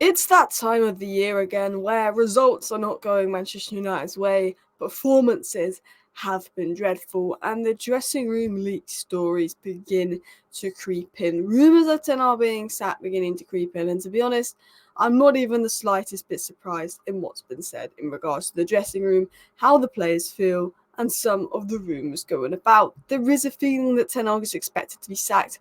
It's that time of the year again where results are not going Manchester United's way, performances have been dreadful, and the dressing room leak stories begin to creep in. Rumours of Ten Hag being sacked beginning to creep in, and to be honest, I'm not even the slightest bit surprised in what's been said in regards to the dressing room, how the players feel, and some of the rumours going about. There is a feeling that Ten Hag is expected to be sacked.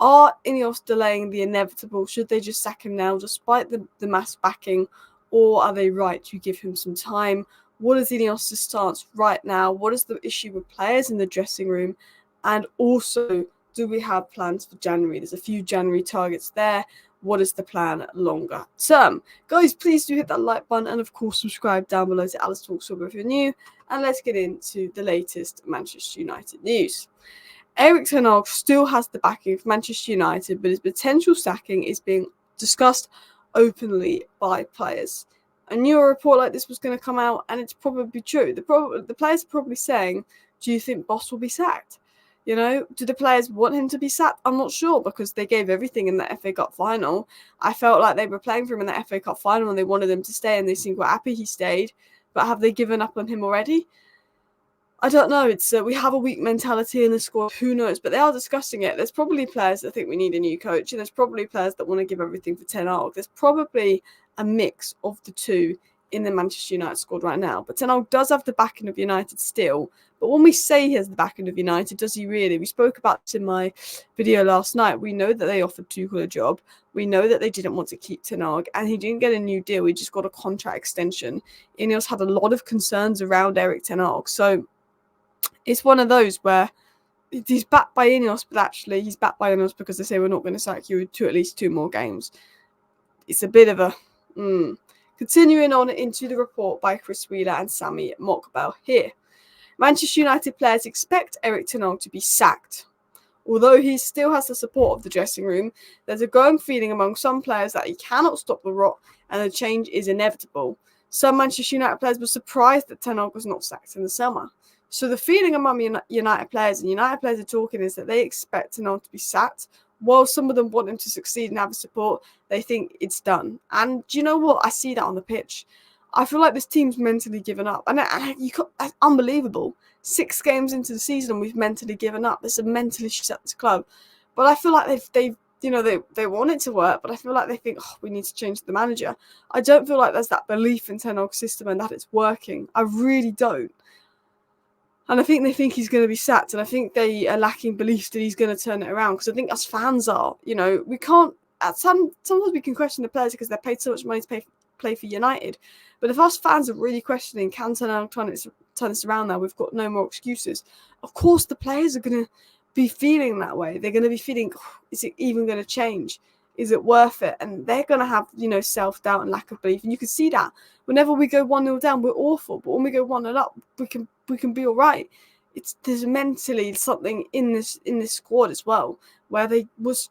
Are INEOS delaying the inevitable? Should they just sack him now despite the mass backing? Or are they right to give him some time? What is INEOS' stance right now? What is the issue with players in the dressing room? And also, do we have plans for January? There's a few January targets there. What is the plan longer term? Guys, please do hit that like button and, of course, subscribe down below to Alice Talks if you're new. And let's get into the latest Manchester United news. Erik Ten Hag still has the backing of Manchester United, but his potential sacking is being discussed openly by players. I knew a report like this was going to come out, and it's probably true. The players are probably saying, do you think Boss will be sacked? You know, do the players want him to be sacked? I'm not sure, because they gave everything in the FA Cup final. I felt like they were playing for him in the FA Cup final and they wanted him to stay, and they seemed quite happy he stayed. But have they given up on him already? I don't know. It's we have a weak mentality in the squad. Who knows? But they are discussing it. There's probably players that think we need a new coach, and there's probably players that want to give everything for Ten Hag. There's probably a mix of the two in the Manchester United squad right now. But Ten Hag does have the backing of United still. But when we say he has the backing of United, does he really? We spoke about this in my video last night. We know that they offered Tuchel a job. We know that they didn't want to keep Ten Hag, and he didn't get a new deal. He just got a contract extension. INEOS had a lot of concerns around Erik Ten Hag. So it's one of those where he's backed by INEOS, but actually he's backed by INEOS because they say we're not going to sack you to at least 2 more games. It's a bit of a... Continuing on into the report by Chris Wheeler and Sammy Mokbel here. Manchester United players expect Erik Ten Hag to be sacked. Although he still has the support of the dressing room, there's a growing feeling among some players that he cannot stop the rot and the change is inevitable. Some Manchester United players were surprised that Ten Hag was not sacked in the summer. So the feeling among United players, and United players are talking, is that they expect Ten Hag to be sacked. While some of them want him to succeed and have the support, they think it's done. And do you know what? I see that on the pitch. I feel like this team's mentally given up. And it's unbelievable. 6 games into the season, we've mentally given up. There's a mental issue at this club. But I feel like they want it to work, but I feel like they think, we need to change the manager. I don't feel like there's that belief in Ten Hag's system and that it's working. I really don't. And I think they think he's going to be sacked, and I think they are lacking belief that he's going to turn it around, because I think us fans are. We can't... Sometimes we can question the players because they're paid so much money to play for United. But if us fans are really questioning, can Ten Hag turn this around now? We've got no more excuses. Of course, the players are going to be feeling that way. They're going to be feeling, is it even going to change? Is it worth it? And they're going to have, self-doubt and lack of belief. And you can see that. Whenever we go 1-0 down, we're awful. But when we go 1-0 up, we can be all right. There's mentally something in this squad as well, where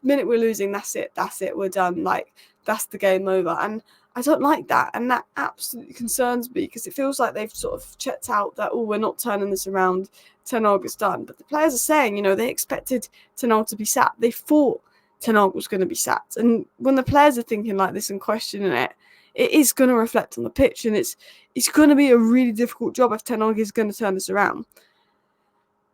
minute we're losing, that's it, we're done. Like, that's the game over. And I don't like that. And that absolutely concerns me, because it feels like they've sort of checked out that, we're not turning this around. Ten Hag is done. But the players are saying, they expected Ten Hag to be sacked. They thought Ten Hag was going to be sacked. And when the players are thinking like this and questioning it, it is going to reflect on the pitch, and it's going to be a really difficult job if Ten Hag is going to turn this around.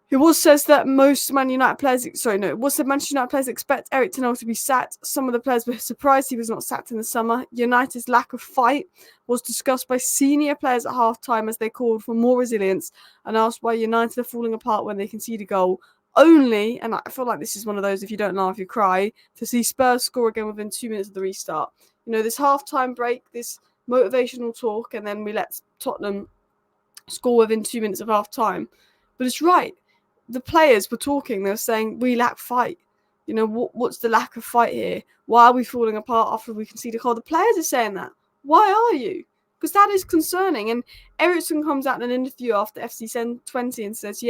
It was said that Manchester United players expect Erik Ten Hag to be sacked. Some of the players were surprised he was not sacked in the summer. United's lack of fight was discussed by senior players at half-time as they called for more resilience and asked why United are falling apart when they concede a goal. Only, and I feel like this is one of those, if you don't laugh, you cry, to see Spurs score again within 2 minutes of the restart. This half-time break, this motivational talk, and then we let Tottenham score within 2 minutes of half-time. But it's right. The players were talking. They were saying, we lack fight. What's the lack of fight here? Why are we falling apart after we concede a goal? The players are saying that. Why are you? Because that is concerning. And Ericsson comes out in an interview after FC 20 and says,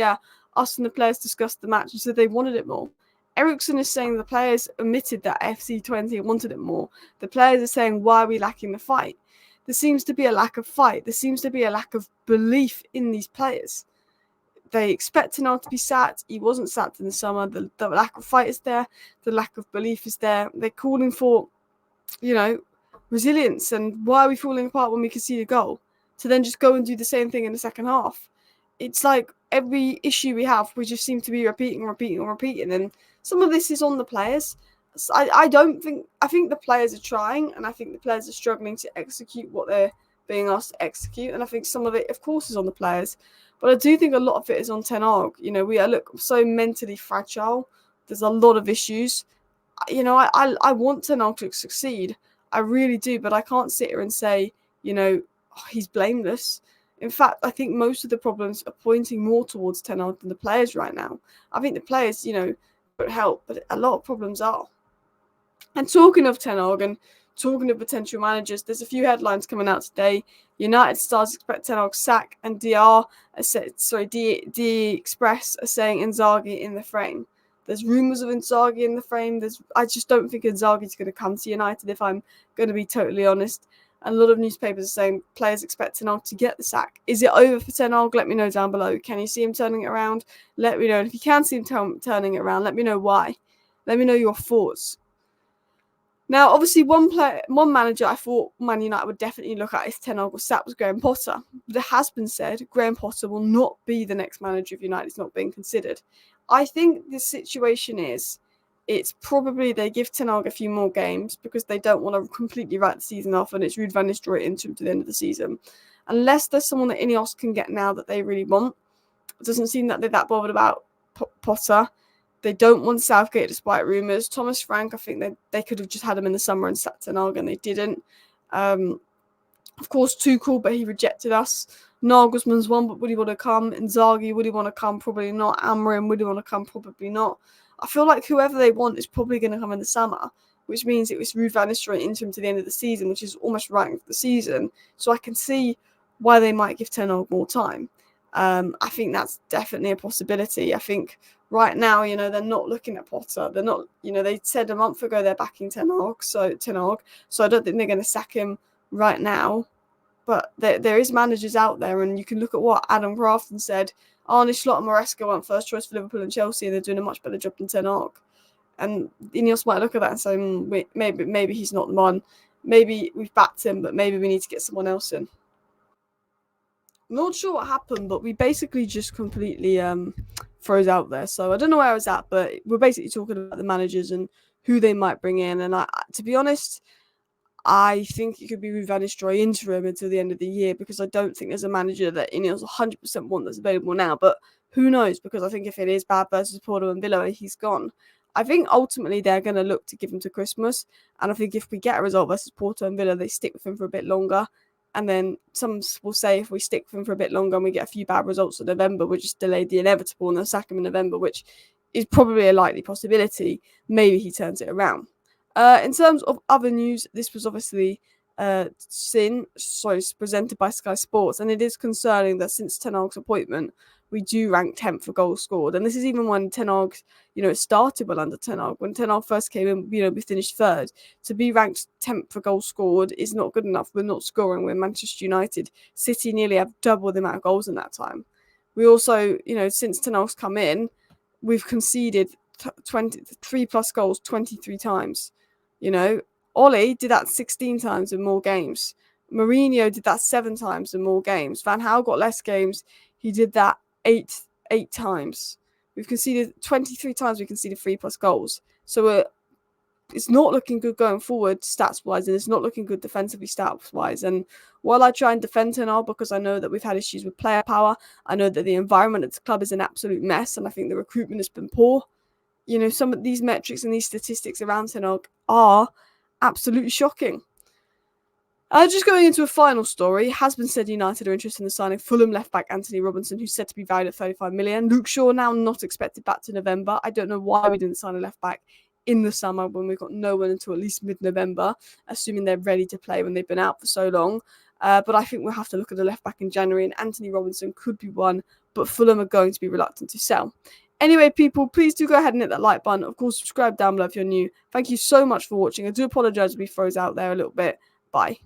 us and the players discussed the match and said they wanted it more. Ericsson is saying the players admitted that FC 20 wanted it more. The players are saying, why are we lacking the fight? There seems to be a lack of fight. There seems to be a lack of belief in these players. They expect Ten Hag to be sacked. He wasn't sacked in the summer. The lack of fight is there. The lack of belief is there. They're calling for, resilience and why are we falling apart when we concede a goal, to then just go and do the same thing in the second half. It's like every issue we have, we just seem to be repeating. And some of this is on the players. I think the players are trying, and I think the players are struggling to execute what they're being asked to execute. And I think some of it, of course, is on the players. But I do think a lot of it is on Ten Hag. We look so mentally fragile. There's a lot of issues. I want Ten Hag to succeed. I really do, but I can't sit here and say, he's blameless. In fact, I think most of the problems are pointing more towards Ten Hag than the players right now. I think the players, don't help, but a lot of problems are. And talking of Ten Hag and talking of potential managers, there's a few headlines coming out today. United stars expect Ten Hag's sack, and D Express are saying Inzaghi in the frame. There's rumours of Inzaghi in the frame. I just don't think Inzaghi's going to come to United, if I'm going to be totally honest. And a lot of newspapers are saying players expect Ten Hag to get the sack. Is it over for Ten Hag? Let me know down below. Can you see him turning it around? Let me know. And if you can see him turning it around, let me know why. Let me know your thoughts. Now, obviously, one manager I thought Man United would definitely look at if Ten Hag was sacked was Graham Potter. But it has been said Graham Potter will not be the next manager of United. It's not being considered. I think the situation is, it's probably they give Ten Hag a few more games because they don't want to completely write the season off, and it's Ruud van Nistelrooy into to the end of the season. Unless there's someone that INEOS can get now that they really want. It doesn't seem that they're that bothered about Potter. They don't want Southgate despite rumours. Thomas Frank, I think they could have just had him in the summer and sacked Ten Hag, and they didn't. Of course, Tuchel, but he rejected us. Nagelsmann's one, but would he want to come? Inzaghi, would he want to come? Probably not. Amorim, would he want to come? Probably not. I feel like whoever they want is probably going to come in the summer, which means it was Ruud van Nistelrooy interim to the end of the season, which is almost writing for the season. So I can see why they might give Ten Hag more time. I think that's definitely a possibility. I think right now, they're not looking at Potter. They're not, they said a month ago they're backing Ten Hag. So I don't think they're going to sack him right now. But there is managers out there, and you can look at what Adam Grafton said. Arne Slot and Maresca went first choice for Liverpool and Chelsea, and they're doing a much better job than Ten Hag. And INEOS might look at that and say, maybe he's not the one. Maybe we've backed him, but maybe we need to get someone else in. Not sure what happened, but we basically just completely froze out there. So I don't know where I was at, but we're basically talking about the managers and who they might bring in. And to be honest, I think it could be Ruud van Nistelrooy interim until the end of the year, because I don't think there's a manager that INEOS 100% want that's available now. But who knows? Because I think if it is bad versus Porto and Villa, he's gone. I think ultimately they're going to look to give him to Christmas. And I think if we get a result versus Porto and Villa, they stick with him for a bit longer. And then some will say if we stick with him for a bit longer and we get a few bad results in November, we'll just delay the inevitable and then sack him in November, which is probably a likely possibility. Maybe he turns it around. In terms of other news, this was obviously presented by Sky Sports, and it is concerning that since Ten Hag's appointment, we do rank 10th for goals scored. And this is even when Ten Hag, it started well under Ten Hag. When Ten Hag first came in, we finished third. To be ranked 10th for goals scored is not good enough. We're not scoring. We're Manchester United. City nearly have double the amount of goals in that time. We also, since Ten Hag's come in, we've conceded 23 plus goals 23 times. Ollie did that 16 times in more games. Mourinho did that 7 times in more games. Van Gaal got less games. He did that 8 times. We've conceded 23 times. We conceded 3 plus goals. So it's not looking good going forward stats-wise, and it's not looking good defensively stats-wise. And while I try and defend Ten Hag because I know that we've had issues with player power, I know that the environment at the club is an absolute mess, and I think the recruitment has been poor. Some of these metrics and these statistics around Ten Hag are absolutely shocking. Just going into a final story, it has been said United are interested in signing Fulham left-back Anthony Robinson, who's said to be valued at 35 million. Luke Shaw now not expected back to November. I don't know why we didn't sign a left-back in the summer when we've got no one until at least mid-November, assuming they're ready to play when they've been out for so long. But I think we'll have to look at a left-back in January, and Anthony Robinson could be one, but Fulham are going to be reluctant to sell. Anyway, people, please do go ahead and hit that like button. Of course, subscribe down below if you're new. Thank you so much for watching. I do apologise if we froze out there a little bit. Bye.